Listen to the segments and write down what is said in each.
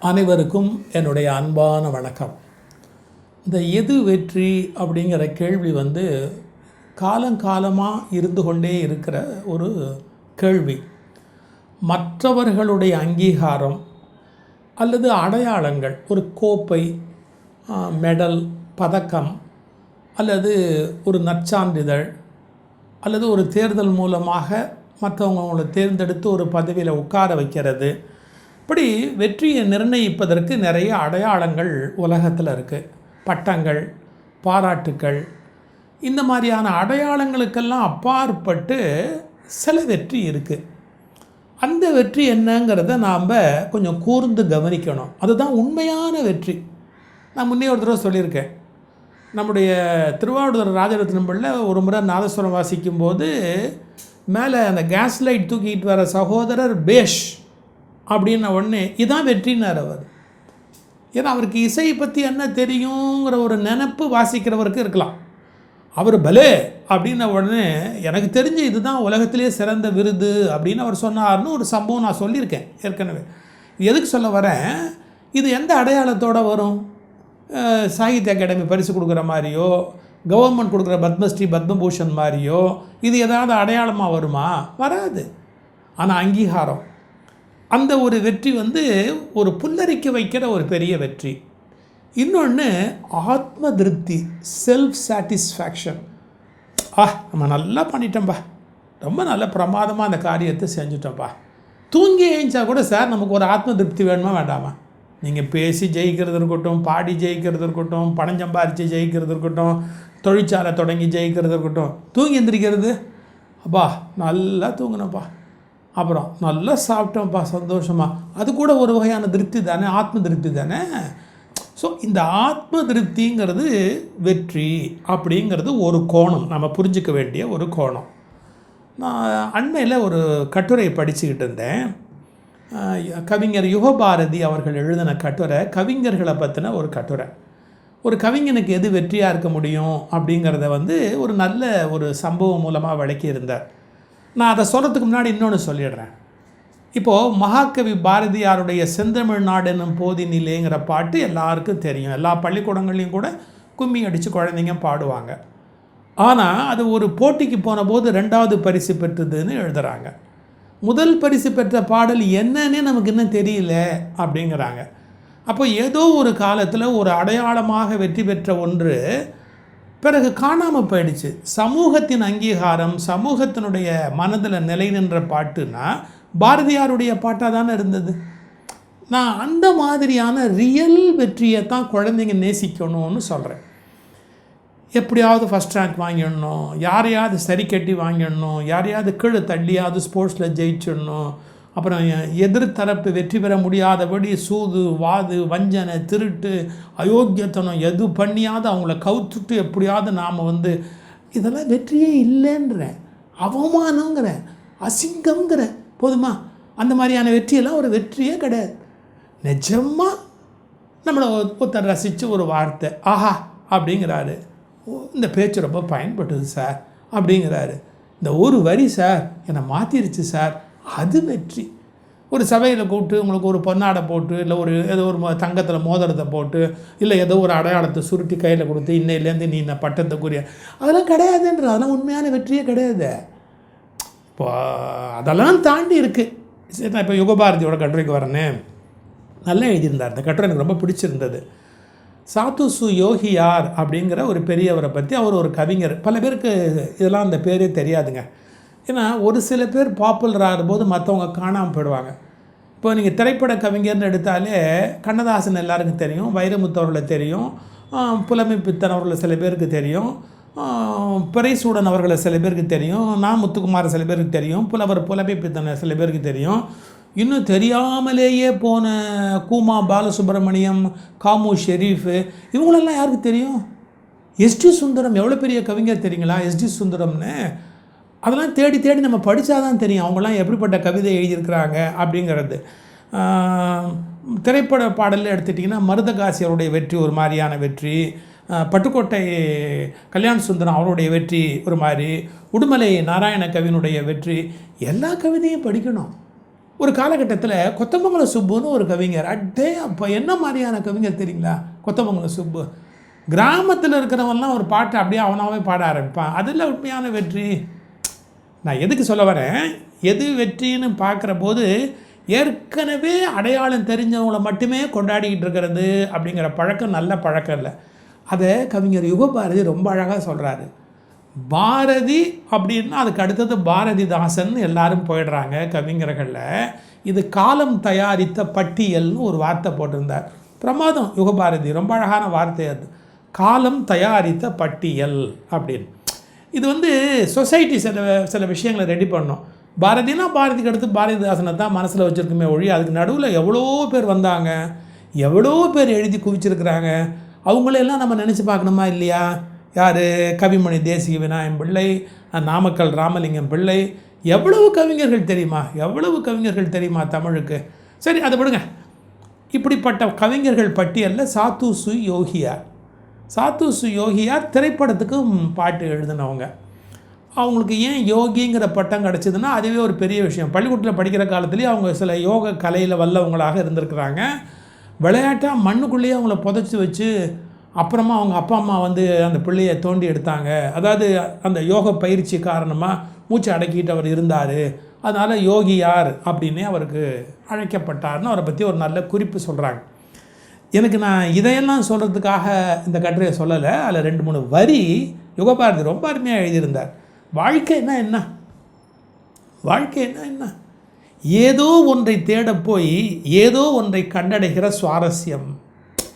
அனைவருக்கும் என்னுடைய அன்பான வணக்கம். இந்த எது வெற்றி அப்படிங்கிற கேள்வி காலங்காலமாக இருந்து கொண்டே இருக்கிற ஒரு கேள்வி. மற்றவர்களுடைய அங்கீகாரம் அல்லது அடையாளங்கள், ஒரு கோப்பை, மெடல், பதக்கம் அல்லது ஒரு நற்சான்றிதழ் அல்லது ஒரு தேர்தல் மூலமாக மற்றவங்களை தேர்ந்தெடுத்து ஒரு பதவியில் உட்கார வைக்கிறது, இப்படி வெற்றியை நிர்ணயிப்பதற்கு நிறைய அடையாளங்கள் உலகத்தில் இருக்குது. பட்டங்கள், பாராட்டுக்கள், இந்த மாதிரியான அடையாளங்களுக்கெல்லாம் அப்பாற்பட்டு சில வெற்றி இருக்குது. அந்த வெற்றி என்னங்கிறத நாம் கொஞ்சம் கூர்ந்து கவனிக்கணும். அதுதான் உண்மையான வெற்றி. நான் முன்னே ஒரு தடவை சொல்லியிருக்கேன். நம்முடைய திருவாவடுதுறை ராஜரத்னம் பிள்ளை ஒரு முறை நாதஸ்வரம் வாசிக்கும்போது மேலே அந்த கேஸ் லைட் தூக்கிட்டு வர சகோதரர் பேஷ் அப்படின்ன உடனே இதான் வெற்றினார் அவர். ஏன்னா அவருக்கு இசையை பற்றி என்ன தெரியுங்கிற ஒரு நினப்பு வாசிக்கிறவருக்கு இருக்கலாம். அவர் பலே அப்படின்ன உடனே எனக்கு தெரிஞ்ச இதுதான் உலகத்திலே சிறந்த விருது அப்படின்னு அவர் சொன்னார்னு ஒரு சம்பவம் நான் சொல்லியிருக்கேன் ஏற்கனவே. எதுக்கு சொல்ல வரேன், இது எந்த அடையாளத்தோடு வரும்? சாகித்ய அகாடமி பரிசு கொடுக்குற மாதிரியோ, கவர்மெண்ட் கொடுக்குற பத்மஸ்ரீ பத்மபூஷன் மாதிரியோ இது ஏதாவது அடையாளமாக வருமா? வராது. ஆனால் அங்கீகாரம், அந்த ஒரு வெற்றி ஒரு புல்லரிக்க வைக்கிற ஒரு பெரிய வெற்றி. இன்னொன்று ஆத்ம திருப்தி, செல்ஃப் சாட்டிஸ்ஃபேக்ஷன். நம்ம நல்லா பண்ணிட்டோம்ப்பா, ரொம்ப நல்ல பிரமாதமாக அந்த காரியத்தை செஞ்சுட்டோம்ப்பா. தூங்கி எழுந்தா கூட சார் நமக்கு ஒரு ஆத்ம திருப்தி வேணுமா வேண்டாமா? நீங்கள் பேசி ஜெயிக்கிறது இருக்கட்டும், பாடி ஜெயிக்கிறது இருக்கட்டும், பணம் சம்பாரித்து ஜெயிக்கிறது இருக்கட்டும், தொழிற்சாலை தொடங்கி ஜெயிக்கிறது இருக்கட்டும், தூங்கி எந்திரிக்கிறது, அப்பா நல்லா தூங்கினப்பா, அப்புறம் நல்லா சாப்பிட்டோம்ப்பா சந்தோஷமாக, அது கூட ஒரு வகையான திருப்தி தானே, ஆத்ம திருப்தி தானே. ஸோ இந்த ஆத்ம திருப்திங்கிறது வெற்றி அப்படிங்கிறது ஒரு கோணம், நம்ம புரிஞ்சிக்க வேண்டிய ஒரு கோணம். நான் அண்மையில் ஒரு கட்டுரையை படிச்சுக்கிட்டு இருந்தேன். கவிஞர் யுகபாரதி அவர்கள் எழுதின கட்டுரை, கவிஞர்களை பற்றின ஒரு கட்டுரை. ஒரு கவிஞனுக்கு எது வெற்றியாக இருக்க முடியும் அப்படிங்கிறத ஒரு நல்ல ஒரு சம்பவம் மூலமாக விளக்கியிருந்தார். நான் அதை சொல்கிறதுக்கு முன்னாடி இன்னொன்று சொல்லிடுறேன். இப்போது மகாகவி பாரதியாருடைய செந்தமிழ்நாடு என்னும் போதினிலேங்கிற பாட்டு எல்லாருக்கும் தெரியும். எல்லா பள்ளிக்கூடங்கள்லையும் கூட கும்மி அடித்து குழந்தைங்க பாடுவாங்க. ஆனால் அது ஒரு போட்டிக்கு போன போது 2வது பரிசு பெற்றதுன்னு எழுதுகிறாங்க. முதல் பரிசு பெற்ற பாடல் என்னன்னே நமக்கு இன்னும் தெரியல அப்படிங்கிறாங்க. அப்போ ஏதோ ஒரு காலத்தில் ஒரு அடையாளமாக வெற்றி பெற்ற ஒன்று பிறகு காணாமல் போயிடுச்சு. சமூகத்தின் அங்கீகாரம், சமூகத்தினுடைய மனதில் நிலை நின்ற பாட்டுன்னா பாரதியாருடைய பாட்டாக தானே இருந்தது. நான் அந்த மாதிரியான ரியல் வெற்றியை தான் குழந்தைங்க நேசிக்கணும்னு சொல்கிறேன். எப்படியாவது ஃபஸ்ட் ரேங்க் வாங்கிடணும், யாரையாவது சரி கட்டி வாங்கிடணும், யாரையாவது கீழே தள்ளியாவது ஸ்போர்ட்ஸில் ஜெயிச்சிடணும், அப்புறம் எதிர்த்தரப்பு வெற்றி பெற முடியாதபடி சூது, வாது, வஞ்சனை, திருட்டு, அயோக்கியத்தனம் எது பண்ணியாவது அவங்கள கவுத்துட்டு எப்படியாவது நாம் இதெல்லாம் வெற்றியே இல்லைன்றேன், அவமானங்கிறேன், அசிங்கங்கிறேன். போதுமா? அந்த மாதிரியான வெற்றியெல்லாம் ஒரு வெற்றியே கிடையாது. நிஜமாக நம்மளை ஒருத்தர் ரசித்து ஒரு வார்த்தை ஆஹா அப்படிங்கிறாரு, இந்த பேச்சு ரொம்ப பயன்பட்டது சார் அப்படிங்கிறாரு, இந்த ஒரு வரி சார் என்னை மாற்றிருச்சு சார், அது வெற்றி. ஒரு சபையில் கூப்பிட்டு உங்களுக்கு ஒரு பொன்னாடை போட்டு, இல்லை ஏதோ ஒரு தங்கத்தில் மோதிரத்தை போட்டு, இல்லை ஏதோ ஒரு அடையாளத்தை சுருட்டி கையில் கொடுத்து இன்னையிலேருந்து நீ இந்த பட்டத்துக்குரிய, அதெல்லாம் கிடையாதுன்ற, அதெல்லாம் உண்மையான வெற்றியே கிடையாது. இப்போ அதெல்லாம் தாண்டி இருக்குது. நான் இப்போ யுகபாரதியோட கட்டுரைக்கு வரேனே, நல்லா எழுதியிருந்தார். இந்த கட்டுரை எனக்கு ரொம்ப பிடிச்சிருந்தது. சாத்துசு யோகியார் அப்படிங்கிற ஒரு பெரியவரை பற்றி அவர் ஒரு கவிஞர். பல பேருக்கு இதெல்லாம் அந்த பேரே தெரியாதுங்க. ஏன்னா ஒரு சில பேர் பாப்புலர் ஆகும்போது மற்றவங்க காணாமல் போயிடுவாங்க. இப்போ நீங்கள் திரைப்பட கவிஞர்னு எடுத்தாலே கண்ணதாசன் எல்லாருக்கும் தெரியும், வைரமுத்து அவர்களை தெரியும், புலமை பித்தன் அவர்களை சில பேருக்கு தெரியும், பிறைசூடன் அவர்களை சில பேருக்கு தெரியும், முத்துக்குமார் சில பேருக்கு தெரியும், புலமை பித்தனை சில பேருக்கு தெரியும். இன்னும் தெரியாமலேயே போன கூமா பாலசுப்ரமணியம், காமு ஷெரீஃபு, இவங்களெல்லாம் யாருக்கு தெரியும்? எஸ்டி சுந்தரம் எவ்வளோ பெரிய கவிஞர் தெரியுங்களா? எஸ்டி சுந்தரம்னு அதெல்லாம் தேடி தேடி நம்ம படித்தா தான் தெரியும் அவங்களாம் எப்படிப்பட்ட கவிதை எழுதியிருக்கிறாங்க அப்படிங்கிறது. திரைப்பட பாடலில் எடுத்துட்டிங்கன்னா மருதகாசி அவருடைய வெற்றி ஒரு மாதிரியான வெற்றி, பட்டுக்கோட்டை கல்யாண சுந்தரம் அவருடைய வெற்றி ஒரு மாதிரி, உடுமலை நாராயண கவியினுடைய வெற்றி, எல்லா கவிதையும் படிக்கணும். ஒரு காலகட்டத்தில் கொத்தமங்கலம் சுப்புன்னு ஒரு கவிஞர், அட்டே அப்போ என்ன மாதிரியான கவிஞர் தெரியுங்களா கொத்தமங்கலம் சுப்பு. கிராமத்தில் இருக்கிறவன்லாம் ஒரு பாட்டை அப்படியே அவனாவே பாட ஆரம்பிப்பான். அதில் உண்மையான வெற்றி. நான் எதுக்கு சொல்ல வரேன், எது வெற்றின்னு பார்க்குற போது ஏற்கனவே அடையாளம் தெரிஞ்சவங்கள மட்டுமே கொண்டாடிக்கிட்டு இருக்கிறது அப்படிங்கிற பழக்கம் நல்ல பழக்கம் இல்லை. அதை கவிஞர் யுகபாரதி ரொம்ப அழகாக சொல்கிறாரு. பாரதி அப்படின்னா அதுக்கு அடுத்தது பாரதிதாசன் எல்லாரும் போயிடுறாங்க கவிஞர்களில். இது காலம் தயாரித்த பட்டியல்னு ஒரு வார்த்தை போட்டிருந்தார். பிரமாதம் யுகபாரதி, ரொம்ப அழகான வார்த்தை அது, காலம் தயாரித்த பட்டியல் அப்படின்னு. இது சொசைட்டி சில விஷயங்களை ரெடி பண்ணோம். பாரதினா பாரதிக்கு அடுத்து பாரதிதாசனை தான் மனசில் வச்சுருக்குமே ஒழி, அதுக்கு நடுவில் எவ்வளோ பேர் வந்தாங்க, எவ்வளோ பேர் எழுதி குவிச்சிருக்கிறாங்க. அவங்களெல்லாம் நம்ம நினச்சி பார்க்கணுமா இல்லையா? யார்? கவிமணி தேசிக விநாயகம் பிள்ளை, நாமக்கல் ராமலிங்கம் பிள்ளை, எவ்வளவு கவிஞர்கள் தெரியுமா, எவ்வளவு கவிஞர்கள் தெரியுமா தமிழுக்கு. சரி, அதை விடுங்க. இப்படிப்பட்ட கவிஞர்கள் பட்டியலில் சாத்துசு யோகியார். சாத்துசு யோகியார் திரைப்படத்துக்கும் பாட்டு எழுதினவங்க. அவங்களுக்கு ஏன் யோகிங்கிற பட்டம் கிடச்சிதுன்னா அதுவே ஒரு பெரிய விஷயம். பள்ளிக்கூடத்தில் படிக்கிற காலத்துலேயே அவங்க சில யோக கலையில் வல்லவங்களாக இருந்திருக்கிறாங்க. விளையாட்டாக மண்ணுக்குள்ளேயே அவங்கள புதைச்சி வச்சு அப்புறமா அவங்க அப்பா அம்மா அந்த பிள்ளையை தோண்டி எடுத்தாங்க. அதாவது அந்த யோக பயிற்சி காரணமாக மூச்சு அடக்கிட்டு அவர் இருந்தார், அதனால் யோகியார் அப்படின்னே அவருக்கு அழைக்கப்பட்டார்னு அவரை பற்றி ஒரு நல்ல குறிப்பு சொல்கிறாங்க. எனக்கு நான் இதையெல்லாம் சொல்கிறதுக்காக இந்த கட்டுரையை சொல்லலை. அதில் 2-3 வரி யுகபாரதி ரொம்ப அருமையாக எழுதியிருந்தார். வாழ்க்கைன்னா என்ன, வாழ்க்கைன்னா என்ன, ஏதோ ஒன்றை தேட போய் ஏதோ ஒன்றை கண்டடைகிற சுவாரஸ்யம்.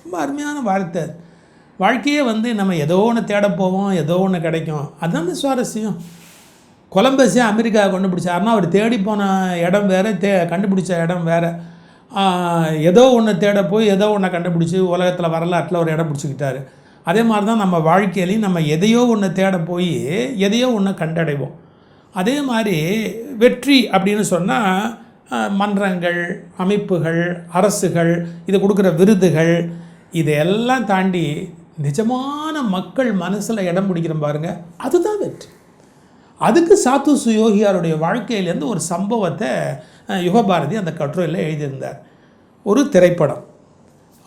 ரொம்ப அருமையான வார்த்தை. வாழ்க்கையே நம்ம ஏதோ ஒன்று தேட போவோம், ஏதோ ஒன்று கிடைக்கும், அதுதான் சுவாரஸ்யம். கொலம்பஸே அமெரிக்கா கண்டுபிடிச்சாருன்னா அவர் தேடி போன இடம் வேறு, கண்டுபிடிச்ச இடம் வேறு. ஏதோ ஒன்று தேட போய் ஏதோ ஒன்றை கண்டுபிடிச்சி உலகத்தில் வரலாற்றில் ஒரு இடம் பிடிச்சிக்கிட்டாரு. அதே மாதிரி தான் நம்ம வாழ்க்கையிலையும் நம்ம எதையோ ஒன்று தேட போய் எதையோ ஒன்று கண்டடைவோம். அதே மாதிரி வெற்றி அப்படின்னு சொன்னால் மன்றங்கள், அமைப்புகள், அரசுகள், இது கொடுக்குற விருதுகள், இதையெல்லாம் தாண்டி நிஜமான மக்கள் மனசில் இடம் பிடிக்கிறோம் பாருங்கள், அதுதான் வெற்றி. அதுக்கு சாத்துசு யோகியாருடைய வாழ்க்கையிலேருந்து ஒரு சம்பவத்தை யுகபாரதி அந்த கட்டுரையில் எழுதியிருந்தார். ஒரு திரைப்படம்,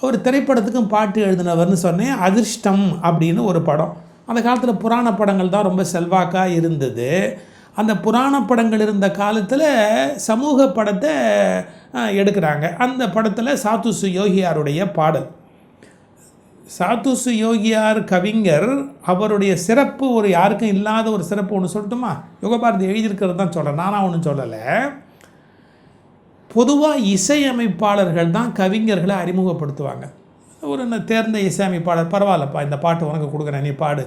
ஒரு திரைப்படத்துக்கும் பாட்டு எழுதினவர்னு சொன்னேன். அதிர்ஷ்டம் அப்படின்னு ஒரு படம். அந்த காலத்தில் புராண படங்கள் தான் ரொம்ப செல்வாக்காக இருந்தது. அந்த புராண படங்கள் இருந்த காலத்தில் சமூக படத்தை எடுக்கிறாங்க. அந்த படத்தில் சாத்துசு யோகியாருடைய பாடல். சாத்துசு யோகியார் கவிஞர், அவருடைய சிறப்பு ஒரு யாருக்கும் இல்லாத ஒரு சிறப்பு ஒன்று சொல்லட்டுமா? யுகபாரதி எழுதியிருக்கிறது தான் சொல்கிறேன், நானாக ஒன்றும் சொல்லலை. பொதுவாக இசையமைப்பாளர்கள் தான் கவிஞர்களை அறிமுகப்படுத்துவாங்க. ஒரு தேர்ந்த இசையமைப்பாளர், பரவாயில்லப்பா இந்த பாட்டு உனக்கு கொடுக்குறேன், நீ பாடு,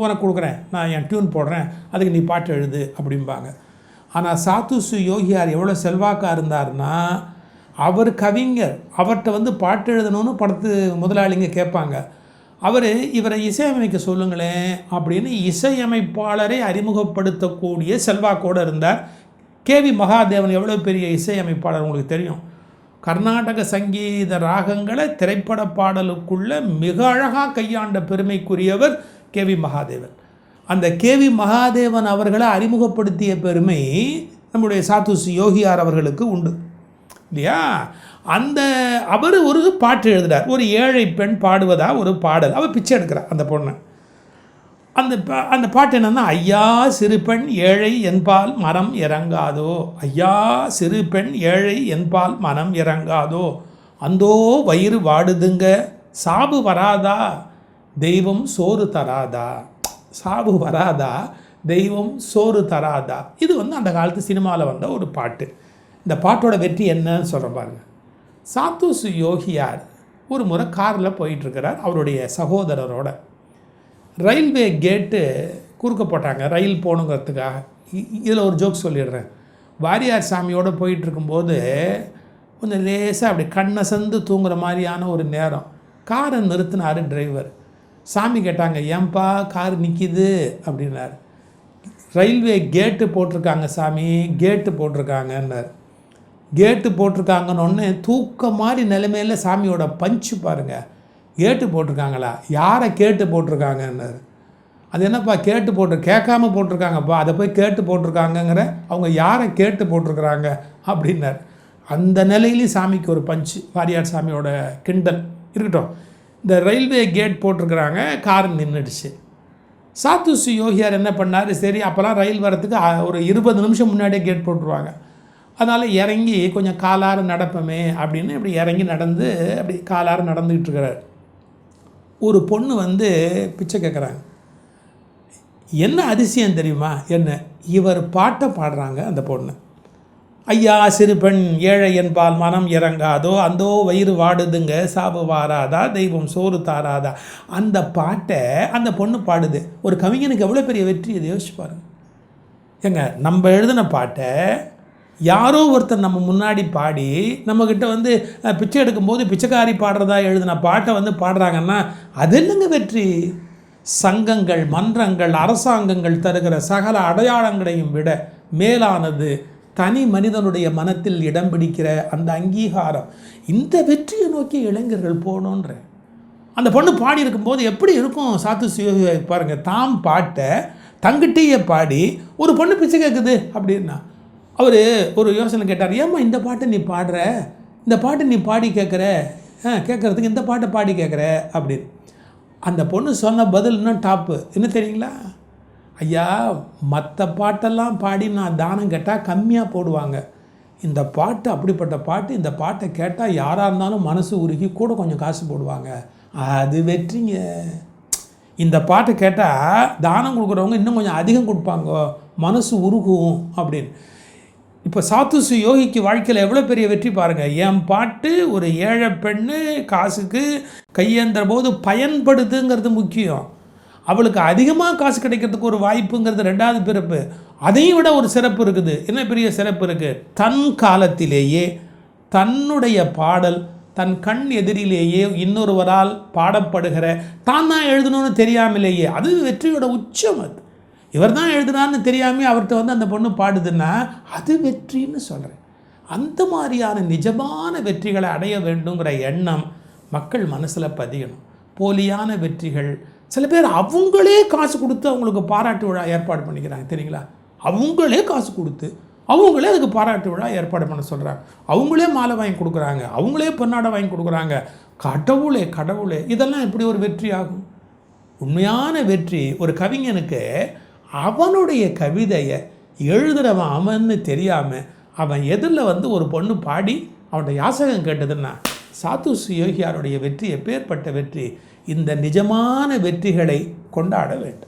உனக்கு கொடுக்குறேன், நான் என் டியூன் போடுறேன், அதுக்கு நீ பாட்டு எழுது அப்படிம்பாங்க. ஆனால் சாத்துசு யோகியார் எவ்வளோ செல்வாக்காக இருந்தார்னா, அவர் கவிஞர், அவர்கிட்ட பாட்டு எழுதணும்னு படத்து முதலாளிங்க கேட்பாங்க. அவர் இவரை இசையமைக்க சொல்லுங்களேன் அப்படின்னு இசையமைப்பாளரை அறிமுகப்படுத்தக்கூடிய செல்வாக்கோடு இருந்தார். கேவி மகாதேவன் எவ்வளோ பெரிய இசையமைப்பாளர் உங்களுக்கு தெரியும். கர்நாடக சங்கீத ராகங்களை திரைப்பட பாடலுக்குள்ள மிக அழகாக கையாண்ட பெருமைக்குரியவர் கேவி மகாதேவன். அந்த கேவி மகாதேவன் அவர்களை அறிமுகப்படுத்திய பெருமை நம்முடைய சாத்துசு யோகியார் அவர்களுக்கு உண்டு இல்லையா? அவர் ஒரு பாட்டு எழுதுகிறார். ஒரு ஏழை பெண் பாடுவதா ஒரு பாடல். அவள் பிச்சை எடுக்கிறார் அந்த பொண்ணை. அந்த பாட்டு என்னன்னா, ஐயா சிறு பெண் ஏழை என்பால் மனம் இறங்காதோ, ஐயா சிறு பெண் ஏழை என்பால் மனம் இறங்காதோ, அந்தோ வயிறு வாடுதுங்க, சாபு வராதா தெய்வம் சோறு தராதா, சாபு வராதா தெய்வம் சோறு தராதா. இது அந்த காலத்து சினிமாவில் வந்த ஒரு பாட்டு. இந்த பாட்டோட வெற்றி என்னன்னு சொல்கிறேன் பாருங்க. சாத்துசு யோகியார் ஒரு முறை காரில் போயிட்டுருக்கிறார் அவருடைய சகோதரரோட. ரயில்வே கேட்டு குறுக்க போட்டாங்க ரயில் போகணுங்கிறதுக்காக. இதில் ஒரு ஜோக் சொல்லிடுறேன். வாரியார் சாமியோடு போயிட்டுருக்கும்போது கொஞ்சம் லேசாக அப்படி கண்ணசந்து தூங்குற மாதிரியான ஒரு நேரம். காரை நிறுத்தினார் டிரைவர். சாமி கேட்டாங்க, ஏன்பா கார் நிற்கிது அப்படின்னார். ரயில்வே கேட்டு போட்டிருக்காங்க சாமி, கேட்டு போட்டிருக்காங்கன்னார். கேட்டு போட்டிருக்காங்கன்னு தூக்க மாதிரி நிலைமையில் சாமியோட பஞ்சு பாருங்கள். கேட்டு போட்டிருக்காங்களா? யாரை கேட்டு போட்டிருக்காங்கன்னாரு. அது என்னப்பா கேட்டு கேட்காம போட்டிருக்காங்கப்பா, அதை போய் கேட்டு போட்டிருக்காங்கங்கிற, அவங்க யாரை கேட்டு போட்டிருக்கிறாங்க அப்படின்னார். அந்த நிலையிலையும் சாமிக்கு ஒரு பஞ்சு, வாரியார் சாமியோட கிண்டல் இருக்கட்டும். இந்த ரயில்வே கேட் போட்டிருக்கிறாங்க, கார் நின்றுடுச்சு. சாத்துசி யோகியார் என்ன பண்ணார், சரி அப்போல்லாம் ரயில் வரத்துக்கு ஒரு 20 நிமிஷம் முன்னாடியே கேட் போட்டுருவாங்க. அதனால் இறங்கி கொஞ்சம் காலாறு நடப்பமே அப்படின்னு இப்படி இறங்கி நடந்து அப்படி காலாறு நடந்துக்கிட்டு இருக்கிறார். ஒரு பொண்ணு வந்து பிச்சை கேட்குறாங்க. என்ன அதிசயம் தெரியுமா, என்ன இவர் பாட்டை பாடுறாங்க அந்த பொண்ணு. ஐயா சிறு பெண் ஏழை என்பால் மனம் இறங்காதோ, அந்தோ வயிறு வாடுதுங்க சாவு வாராதா, தெய்வம் சோறு தாராதா, அந்த பாட்டை அந்த பொண்ணு பாடுது. ஒரு கவிஞனுக்கு எவ்வளோ பெரிய வெற்றி இதை யோசிச்சு பாருங்க. ஏங்க நம்ம எழுதின பாட்டை யாரோ ஒருத்தர் நம்ம முன்னாடி பாடி நம்மக்கிட்ட வந்து பிச்சை எடுக்கும்போது பிச்சைக்காரி பாடுறதா எழுதின பாட்டை வந்து பாடுறாங்கன்னா அது என்னங்க வெற்றி? சங்கங்கள், மன்றங்கள், அரசாங்கங்கள் தருகிற சகல அடையாளங்களையும் விட மேலானது தனி மனிதனுடைய மனத்தில் இடம் பிடிக்கிற அந்த அங்கீகாரம். இந்த வெற்றியை நோக்கி இளைஞர்கள் போகணுன்ற அந்த பொண்ணு பாடி இருக்கும்போது எப்படி இருக்கும்? சாத்துசி பாருங்கள், தாம் பாட்டை தங்கிட்டேயே பாடி ஒரு பொண்ணு பிச்சை கேட்குது அப்படின்னா அவர் ஒரு யோசனை கேட்டார், ஏம்மா இந்த பாட்டை நீ பாடுற, இந்த பாட்டை நீ பாடி கேட்குற, கேட்குறதுக்கு இந்த பாட்டை பாடி கேட்குற அப்படின்னு. அந்த பொண்ணு சொன்ன பதில் இன்னும் டாப்பு என்ன தெரியுங்களா? ஐயா மற்ற பாட்டெல்லாம் பாடி நான் தானம் கேட்டால் கம்மியாக போடுவாங்க, இந்த பாட்டு அப்படிப்பட்ட பாட்டு, இந்த பாட்டை கேட்டால் யாராக இருந்தாலும் மனசு உருகி கூட கொஞ்சம் காசு போடுவாங்க, அது வெற்றிங்க. இந்த பாட்டை கேட்டால் தானம் கொடுக்குறவங்க இன்னும் கொஞ்சம் அதிகம் கொடுப்பாங்க, மனசு உருகும் அப்படின்னு. இப்போ சாத்துசி யோகிக்கு வாழ்க்கையில் எவ்வளோ பெரிய வெற்றி பாருங்கள். என் பாட்டு ஒரு ஏழை பெண்ணு காசுக்கு கையேந்திர போது பயன்படுதுங்கிறது முக்கியம். அவளுக்கு அதிகமாக காசு கிடைக்கிறதுக்கு ஒரு வாய்ப்புங்கிறது ரெண்டாவது பிறப்பு. அதையும் விட ஒரு சிறப்பு இருக்குது. என்ன பெரிய சிறப்பு இருக்குது? தன் காலத்திலேயே தன்னுடைய பாடல் தன் கண் எதிரிலேயே இன்னொருவரால் பாடப்படுகிற தான் தான் எழுதணும்னு தெரியாமலேயே, அது வெற்றியோட உச்சம். அது இவர் தான் எழுதுனான்னு தெரியாமே அவர்கிட்ட வந்து அந்த பொண்ணு பாடுதுன்னா அது வெற்றின்னு சொல்கிறேன். அந்த மாதிரியான நிஜமான வெற்றிகளை அடைய வேண்டுங்கிற எண்ணம் மக்கள் மனசில் பதியணும். போலியான வெற்றிகள், சில பேர் அவங்களே காசு கொடுத்து அவங்களுக்கு பாராட்டு விழா ஏற்பாடு பண்ணிக்கிறாங்க தெரியுங்களா? அவங்களே காசு கொடுத்து அவங்களே அதுக்கு பாராட்டு விழா ஏற்பாடு பண்ண சொல்கிறாங்க, அவங்களே மாலை வாங்கி கொடுக்குறாங்க, அவங்களே பொன்னாடை வாங்கி கொடுக்குறாங்க. கடவுளே கடவுளே, இதெல்லாம் எப்படி ஒரு வெற்றி ஆகும்? உண்மையான வெற்றி ஒரு கவிஞனுக்கு அவனுடைய கவிதையை எழுதுகிறவன் அவன்னு தெரியாமல் அவன் எதிரில் வந்து ஒரு பொண்ணு பாடி அவனுடைய யாசகம் கேட்டதுன்னா சாத்துசி யோகியாருடைய வெற்றி எப்பேற்பட்ட வெற்றி! இந்த நிஜமான வெற்றிகளை கொண்டாட வேண்டும்.